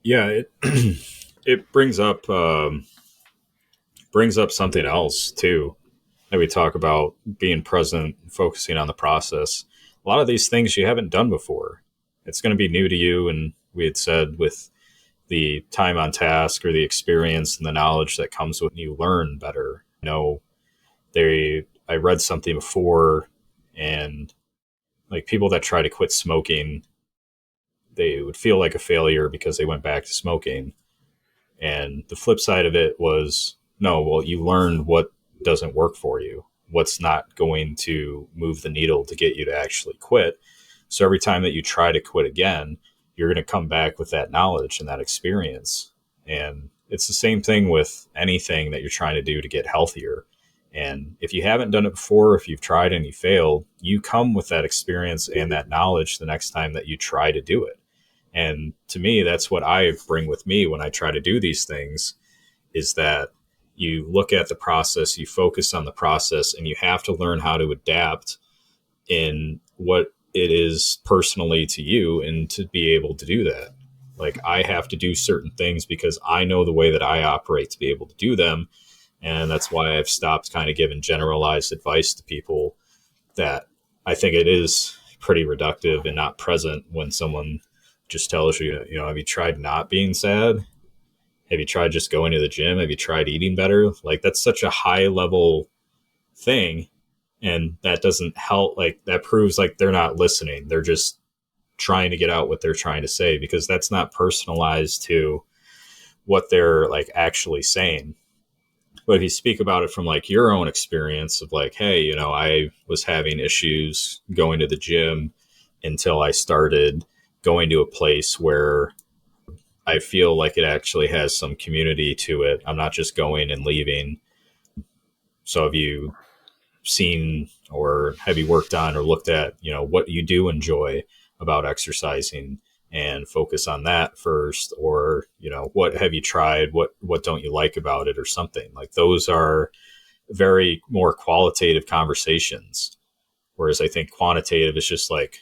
Yeah, it it brings up something else too. That we talk about being present, focusing on the process. A lot of these things you haven't done before. It's going to be new to you, and we had said with the time on task or the experience and the knowledge that comes with you learn better. I read something before, and like people that try to quit smoking, they would feel like a failure because they went back to smoking. And the flip side of it was, no, well, you learned what doesn't work for you, what's not going to move the needle to get you to actually quit. So every time that you try to quit again, you're going to come back with that knowledge and that experience. And it's the same thing with anything that you're trying to do to get healthier. And if you haven't done it before, if you've tried and you failed, you come with that experience and that knowledge the next time that you try to do it. And to me, that's what I bring with me when I try to do these things is that you look at the process, you focus on the process, and you have to learn how to adapt in what it is personally to you and to be able to do that. Like I have to do certain things because I know the way that I operate to be able to do them. And that's why I've stopped kind of giving generalized advice to people that I think it is pretty reductive and not present when someone just tells you, have you tried not being sad? Have you tried just going to the gym? Have you tried eating better? Like that's such a high level thing. And that doesn't help. Like that proves like they're not listening. They're just trying to get out what they're trying to say because that's not personalized to what they're like actually saying. But if you speak about it from like your own experience of like, hey, I was having issues going to the gym until I started going to a place where I feel like it actually has some community to it. I'm not just going and leaving. So have you seen or have you worked on or looked at, what you do enjoy about exercising and focus on that first? Or, what have you tried? What don't you like about it or something? Like those are very more qualitative conversations. Whereas I think quantitative is just like,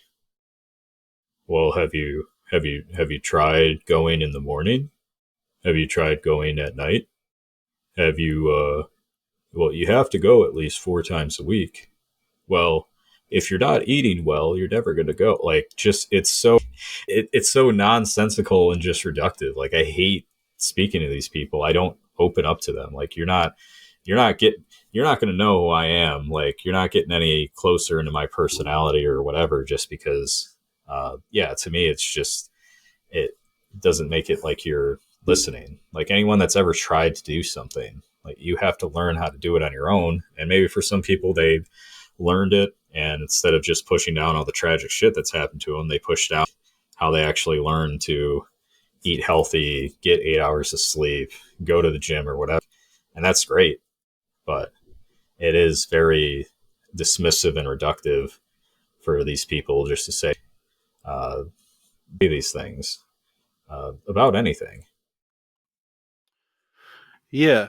well, have you tried going in the morning? Have you tried going at night? Have you well, you have to go at least 4 times a week. Well, if you're not eating well, you're never going to go. Like, just it's so nonsensical and just reductive. Like, I hate speaking to these people. I don't open up to them. Like, you're not going to know who I am. Like, you're not getting any closer into my personality or whatever. Just because, yeah, to me, it's just it doesn't make it like you're listening. Like anyone that's ever tried to do something, like you have to learn how to do it on your own. And maybe for some people, they've learned it. And instead of just pushing down all the tragic shit that's happened to them, they push down how they actually learn to eat healthy, get 8 hours of sleep, go to the gym or whatever. And that's great. But it is very dismissive and reductive for these people just to say uh, these things about anything. Yeah.